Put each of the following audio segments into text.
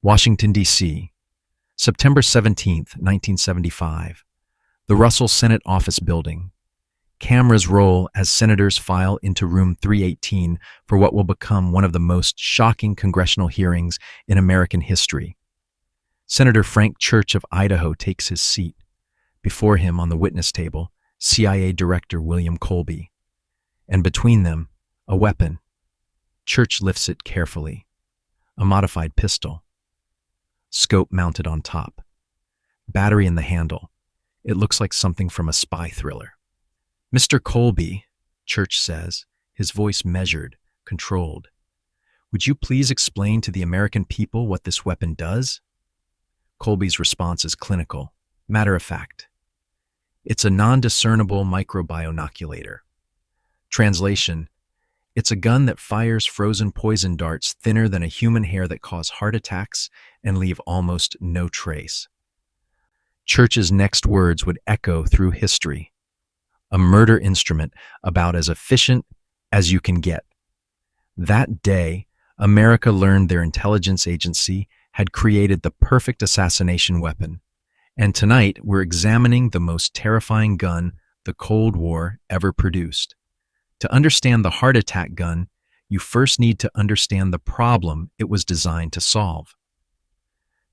Washington, D.C., September 17, 1975. The Russell Senate Office Building. Cameras roll as senators file into room 318 for what will become one of the most shocking congressional hearings in American history. Senator Frank Church of Idaho takes his seat. Before him on the witness table, CIA Director William Colby. And between them, a weapon. Church lifts it carefully. A modified pistol. Scope mounted on top. Battery in the handle. It looks like something from a spy thriller. "Mr. Colby," Church says, his voice measured, controlled. "Would you please explain to the American people what this weapon does?" Colby's response is clinical, matter-of-fact. "It's a non-discernible microbionoculator." Translation: it's a gun that fires frozen poison darts thinner than a human hair that cause heart attacks and leave almost no trace. Church's next words would echo through history. A murder instrument about as efficient as you can get. That day, America learned their intelligence agency had created the perfect assassination weapon. And tonight, we're examining the most terrifying gun the Cold War ever produced. To understand the heart attack gun, you first need to understand the problem it was designed to solve.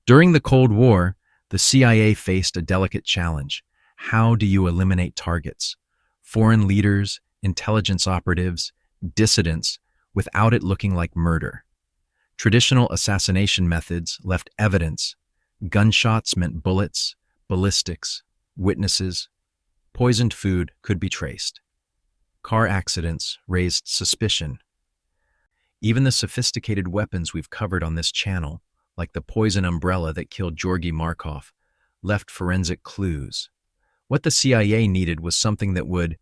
During the Cold War, the CIA faced a delicate challenge. How do you eliminate targets? Foreign leaders, intelligence operatives, dissidents, without it looking like murder. Traditional assassination methods left evidence. Gunshots meant bullets, ballistics, witnesses. Poisoned food could be traced. Car accidents raised suspicion. Even the sophisticated weapons we've covered on this channel, like the poison umbrella that killed Georgy Markov, left forensic clues. What the CIA needed was something that would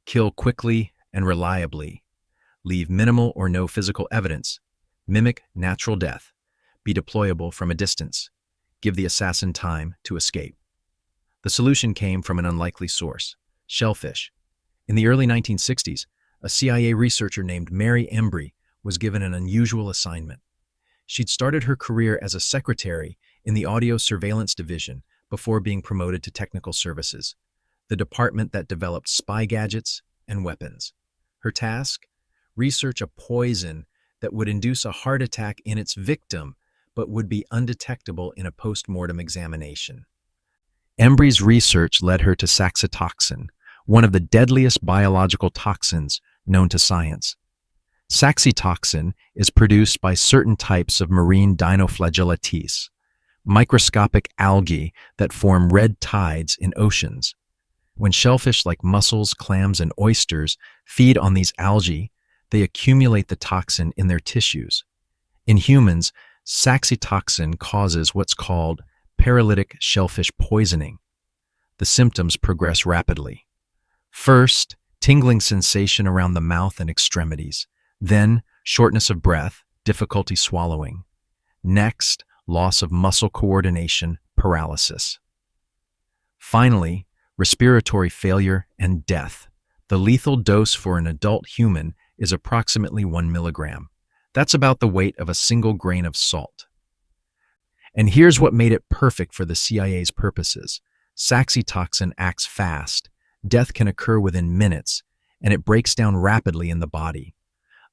kill quickly and reliably, leave minimal or no physical evidence, mimic natural death, be deployable from a distance, give the assassin time to escape. The solution came from an unlikely source, shellfish. In the early 1960s, a CIA researcher named Mary Embry was given an unusual assignment. She'd started her career as a secretary in the Audio Surveillance Division before being promoted to Technical Services, the department that developed spy gadgets and weapons. Her task? Research a poison that would induce a heart attack in its victim, but would be undetectable in a post-mortem examination. Embry's research led her to saxitoxin, one of the deadliest biological toxins known to science. Saxitoxin is produced by certain types of marine dinoflagellates, microscopic algae that form red tides in oceans. When shellfish like mussels, clams, and oysters feed on these algae, they accumulate the toxin in their tissues. In humans, saxitoxin causes what's called paralytic shellfish poisoning. The symptoms progress rapidly. First, tingling sensation around the mouth and extremities. Then, shortness of breath, difficulty swallowing. Next, loss of muscle coordination, paralysis. Finally, respiratory failure and death. The lethal dose for an adult human is approximately 1 milligram. That's about the weight of a single grain of salt. And here's what made it perfect for the CIA's purposes. Saxitoxin acts fast. Death can occur within minutes, and it breaks down rapidly in the body.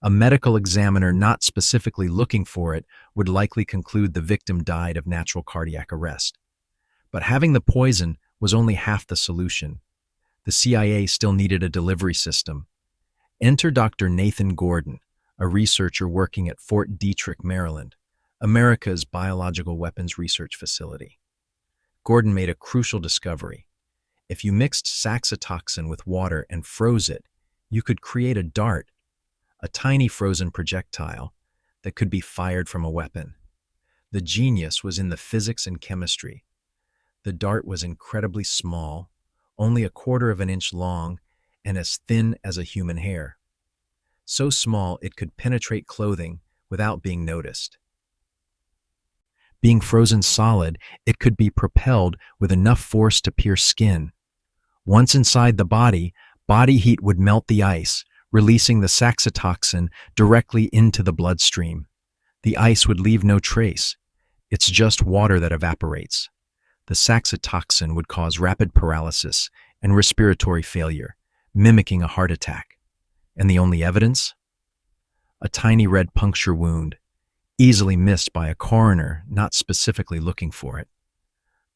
A medical examiner not specifically looking for it would likely conclude the victim died of natural cardiac arrest. But having the poison was only half the solution. The CIA still needed a delivery system. Enter Dr. Nathan Gordon, a researcher working at Fort Detrick, Maryland, America's biological weapons research facility. Gordon made a crucial discovery. If you mixed saxitoxin with water and froze it, you could create a dart, a tiny frozen projectile that could be fired from a weapon. The genius was in the physics and chemistry. The dart was incredibly small, only 1/4 of an inch long, and as thin as a human hair. So small it could penetrate clothing without being noticed. Being frozen solid, it could be propelled with enough force to pierce skin. Once inside the body, body heat would melt the ice, releasing the saxitoxin directly into the bloodstream. The ice would leave no trace. It's just water that evaporates. The saxitoxin would cause rapid paralysis and respiratory failure, mimicking a heart attack. And the only evidence? A tiny red puncture wound, easily missed by a coroner not specifically looking for it.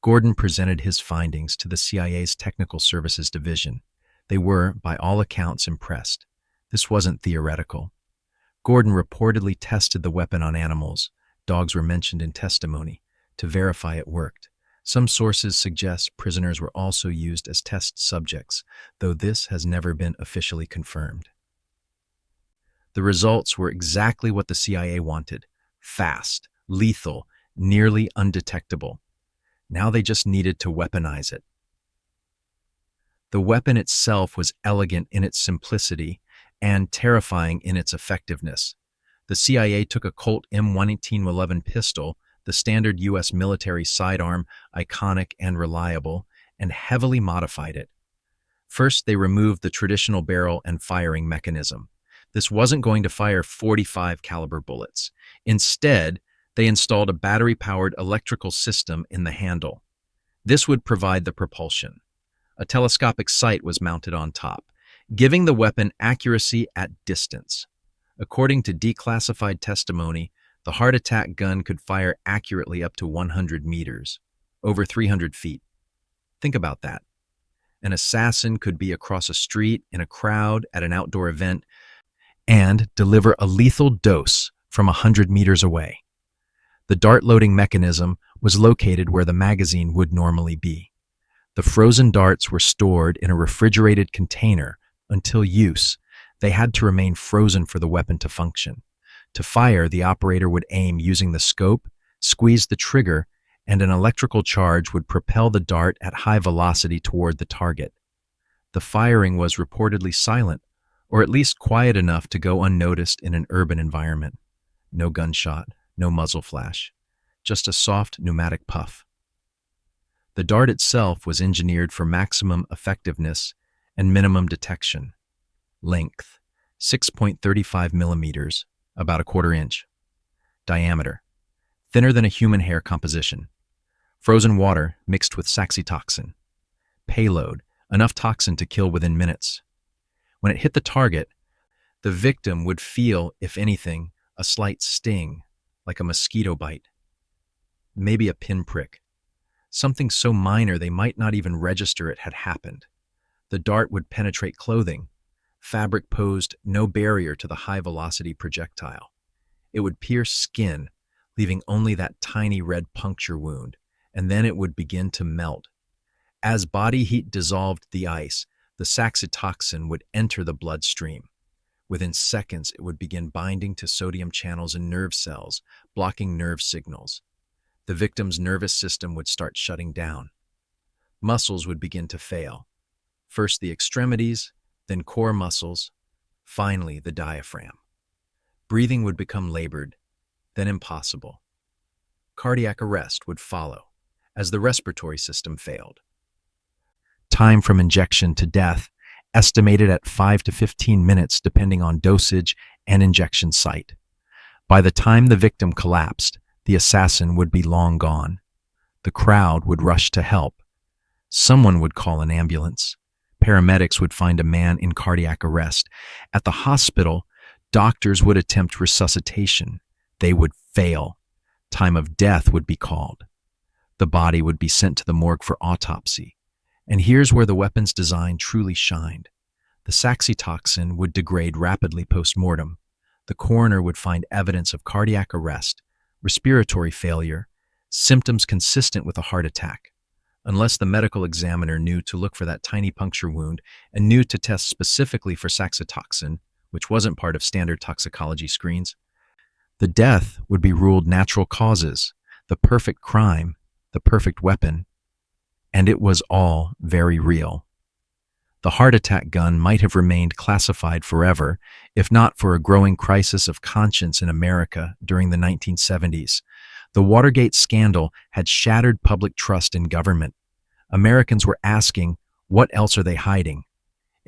Gordon presented his findings to the CIA's Technical Services Division. They were, by all accounts, impressed. This wasn't theoretical. Gordon reportedly tested the weapon on animals. Dogs were mentioned in testimony to verify it worked. Some sources suggest prisoners were also used as test subjects, though this has never been officially confirmed. The results were exactly what the CIA wanted: fast, lethal, nearly undetectable. Now they just needed to weaponize it. The weapon itself was elegant in its simplicity and terrifying in its effectiveness. The CIA took a Colt M1911 pistol, the standard U.S. military sidearm, iconic and reliable, and heavily modified it. First, they removed the traditional barrel and firing mechanism. This wasn't going to fire .45 caliber bullets. Instead, they installed a battery-powered electrical system in the handle. This would provide the propulsion. A telescopic sight was mounted on top, giving the weapon accuracy at distance. According to declassified testimony, the heart attack gun could fire accurately up to 100 meters, over 300 feet. Think about that. An assassin could be across a street, in a crowd, at an outdoor event, and deliver a lethal dose from 100 meters away. The dart loading mechanism was located where the magazine would normally be. The frozen darts were stored in a refrigerated container until use. They had to remain frozen for the weapon to function. To fire, the operator would aim using the scope, squeeze the trigger, and an electrical charge would propel the dart at high velocity toward the target. The firing was reportedly silent, or at least quiet enough to go unnoticed in an urban environment. No gunshot, no muzzle flash, just a soft pneumatic puff. The dart itself was engineered for maximum effectiveness and minimum detection. Length, 6.35 millimeters, about a quarter inch. Diameter, thinner than a human hair composition. Frozen water mixed with saxitoxin. Payload, enough toxin to kill within minutes. When it hit the target, the victim would feel, if anything, a slight sting, like a mosquito bite. Maybe a pinprick. Something so minor they might not even register it had happened. The dart would penetrate clothing. Fabric posed no barrier to the high-velocity projectile. It would pierce skin, leaving only that tiny red puncture wound, and then it would begin to melt. As body heat dissolved the ice, the saxitoxin would enter the bloodstream. Within seconds, it would begin binding to sodium channels in nerve cells, blocking nerve signals. The victim's nervous system would start shutting down. Muscles would begin to fail. First the extremities, then core muscles, finally the diaphragm. Breathing would become labored, then impossible. Cardiac arrest would follow, as the respiratory system failed. Time from injection to death, estimated at 5 to 15 minutes depending on dosage and injection site. By the time the victim collapsed, the assassin would be long gone. The crowd would rush to help. Someone would call an ambulance. Paramedics would find a man in cardiac arrest. At the hospital, doctors would attempt resuscitation. They would fail. Time of death would be called. The body would be sent to the morgue for autopsy. And here's where the weapon's design truly shined. The saxitoxin would degrade rapidly post-mortem. The coroner would find evidence of cardiac arrest, respiratory failure, symptoms consistent with a heart attack. Unless the medical examiner knew to look for that tiny puncture wound and knew to test specifically for saxitoxin, which wasn't part of standard toxicology screens, the death would be ruled natural causes, the perfect crime, the perfect weapon, and it was all very real. The heart attack gun might have remained classified forever, if not for a growing crisis of conscience in America during the 1970s. The Watergate scandal had shattered public trust in government. Americans were asking, what else are they hiding?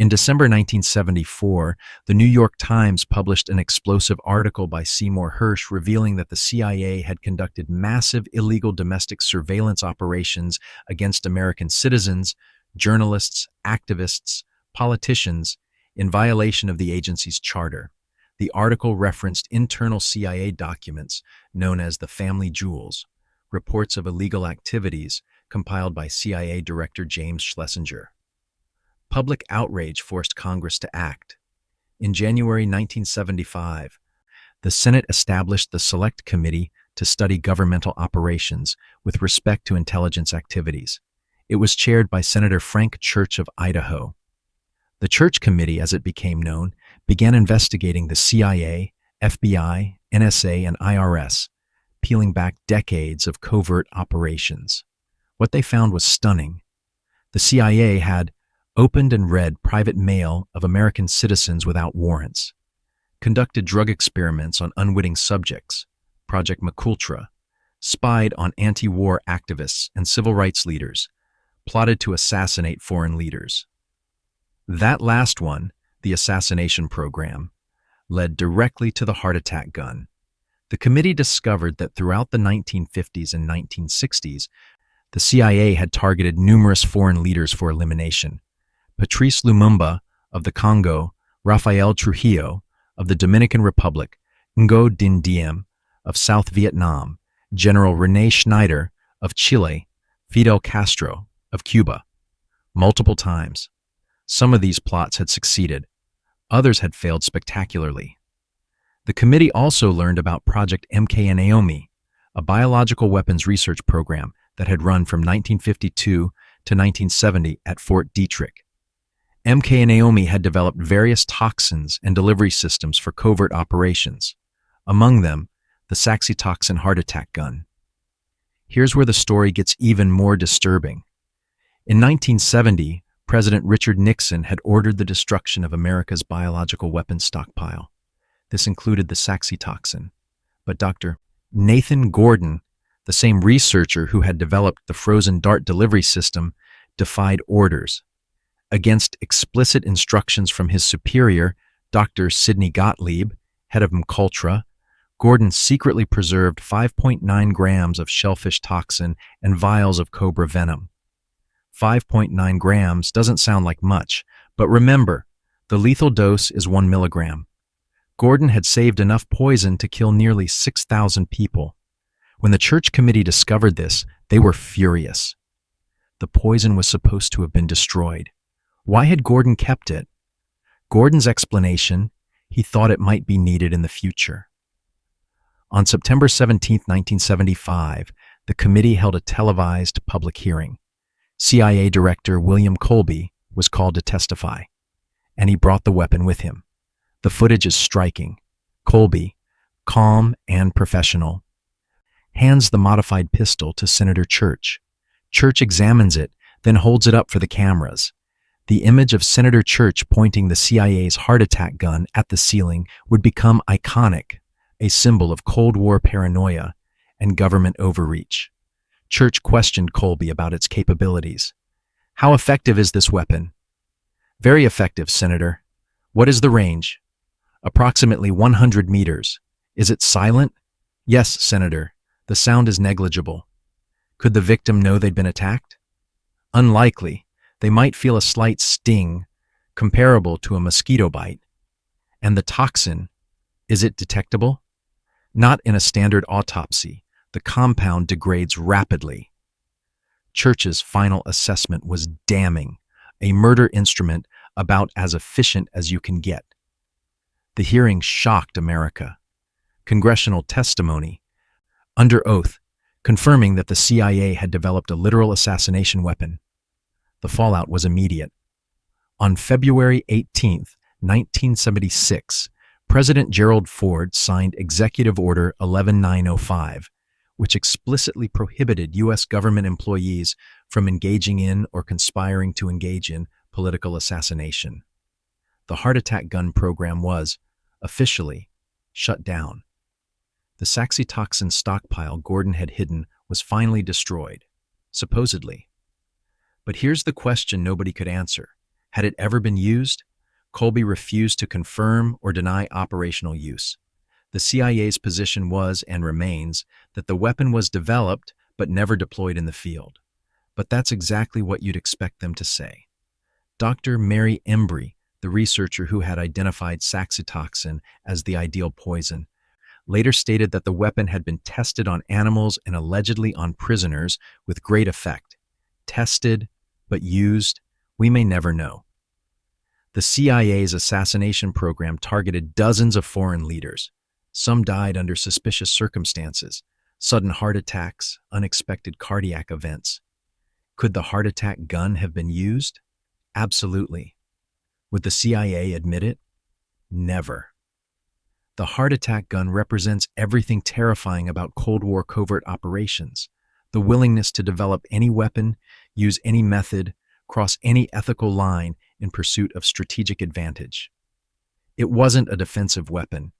In December 1974, the New York Times published an explosive article by Seymour Hersh revealing that the CIA had conducted massive illegal domestic surveillance operations against American citizens, journalists, activists, politicians, in violation of the agency's charter. The article referenced internal CIA documents known as the Family Jewels, reports of illegal activities compiled by CIA Director James Schlesinger. Public outrage forced Congress to act. In January 1975, the Senate established the Select Committee to study governmental operations with respect to intelligence activities. It was chaired by Senator Frank Church of Idaho. The Church Committee, as it became known, began investigating the CIA, FBI, NSA, and IRS, peeling back decades of covert operations. What they found was stunning. The CIA had opened and read private mail of American citizens without warrants, conducted drug experiments on unwitting subjects, Project MKNAOMI, spied on anti-war activists and civil rights leaders, plotted to assassinate foreign leaders. That last one, the assassination program, led directly to the heart attack gun. The committee discovered that throughout the 1950s and 1960s, the CIA had targeted numerous foreign leaders for elimination. Patrice Lumumba of the Congo, Rafael Trujillo of the Dominican Republic, Ngo Dinh Diem of South Vietnam, General René Schneider of Chile, Fidel Castro of Cuba. Multiple times. Some of these plots had succeeded. Others had failed spectacularly. The committee also learned about Project MKNAOMI, a biological weapons research program that had run from 1952 to 1970 at Fort Detrick. MKNAOMI had developed various toxins and delivery systems for covert operations, among them the saxitoxin heart attack gun. Here's where the story gets even more disturbing. In 1970, President Richard Nixon had ordered the destruction of America's biological weapons stockpile. This included the saxitoxin. But Dr. Nathan Gordon, the same researcher who had developed the frozen dart delivery system, defied orders. Against explicit instructions from his superior, Dr. Sidney Gottlieb, head of MKUltra, Gordon secretly preserved 5.9 grams of shellfish toxin and vials of cobra venom. 5.9 grams doesn't sound like much, but remember, the lethal dose is 1 milligram. Gordon had saved enough poison to kill nearly 6,000 people. When the Church Committee discovered this, they were furious. The poison was supposed to have been destroyed. Why had Gordon kept it? Gordon's explanation, he thought it might be needed in the future. On September 17, 1975, the committee held a televised public hearing. CIA Director William Colby was called to testify, and he brought the weapon with him. The footage is striking. Colby, calm and professional, hands the modified pistol to Senator Church. Church examines it, then holds it up for the cameras. The image of Senator Church pointing the CIA's heart attack gun at the ceiling would become iconic, a symbol of Cold War paranoia and government overreach. Church questioned Colby about its capabilities. How effective is this weapon? Very effective, Senator. What is the range? Approximately 100 meters. Is it silent? Yes, Senator. The sound is negligible. Could the victim know they'd been attacked? Unlikely. They might feel a slight sting, comparable to a mosquito bite. And the toxin, is it detectable? Not in a standard autopsy. The compound degrades rapidly. Church's final assessment was damning, a murder instrument about as efficient as you can get. The hearing shocked America. Congressional testimony, under oath, confirming that the CIA had developed a literal assassination weapon. The fallout was immediate. On February 18, 1976, President Gerald Ford signed Executive Order 11905, which explicitly prohibited U.S. government employees from engaging in or conspiring to engage in political assassination. The heart attack gun program was, officially, shut down. The saxitoxin stockpile Gordon had hidden was finally destroyed, supposedly. But here's the question nobody could answer. Had it ever been used? Colby refused to confirm or deny operational use. The CIA's position was, and remains, that the weapon was developed but never deployed in the field. But that's exactly what you'd expect them to say. Dr. Mary Embry, the researcher who had identified saxitoxin as the ideal poison, later stated that the weapon had been tested on animals and allegedly on prisoners with great effect. Tested, but used, we may never know. The CIA's assassination program targeted dozens of foreign leaders. Some died under suspicious circumstances, sudden heart attacks, unexpected cardiac events. Could the heart attack gun have been used? Absolutely. Would the CIA admit it? Never. The heart attack gun represents everything terrifying about Cold War covert operations: the willingness to develop any weapon, use any method, cross any ethical line in pursuit of strategic advantage. It wasn't a defensive weapon.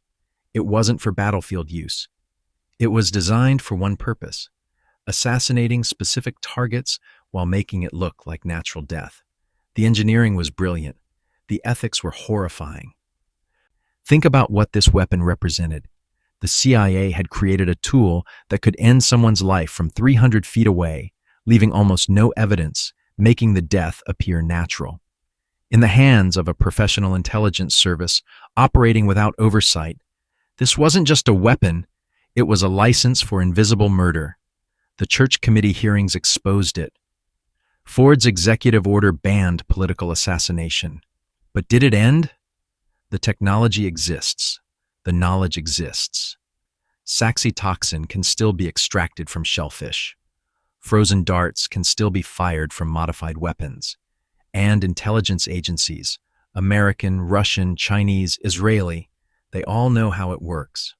It wasn't for battlefield use. It was designed for one purpose: assassinating specific targets while making it look like natural death. The engineering was brilliant. The ethics were horrifying. Think about what this weapon represented. The CIA had created a tool that could end someone's life from 300 feet away, leaving almost no evidence, making the death appear natural. In the hands of a professional intelligence service operating without oversight, this wasn't just a weapon, it was a license for invisible murder. The Church Committee hearings exposed it. Ford's executive order banned political assassination. But did it end? The technology exists. The knowledge exists. Saxitoxin can still be extracted from shellfish. Frozen darts can still be fired from modified weapons. And intelligence agencies, American, Russian, Chinese, Israeli, they all know how it works.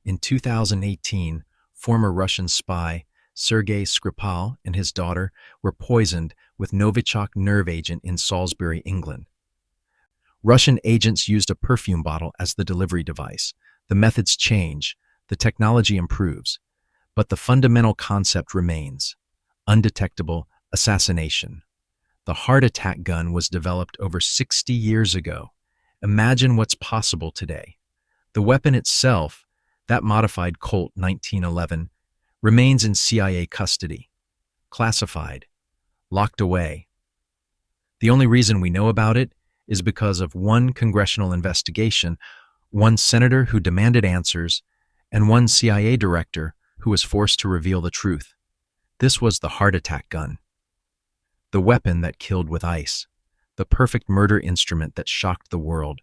In 2018, former Russian spy Sergei Skripal and his daughter were poisoned with Novichok nerve agent in Salisbury, England. Russian agents used a perfume bottle as the delivery device. The methods change, the technology improves, but the fundamental concept remains: undetectable assassination. The heart attack gun was developed over 60 years ago. Imagine what's possible today. The weapon itself, that modified Colt 1911, remains in CIA custody, classified, locked away. The only reason we know about it is because of one congressional investigation, one senator who demanded answers, and one CIA director who was forced to reveal the truth. This was the heart attack gun. The weapon that killed with ice. The perfect murder instrument that shocked the world.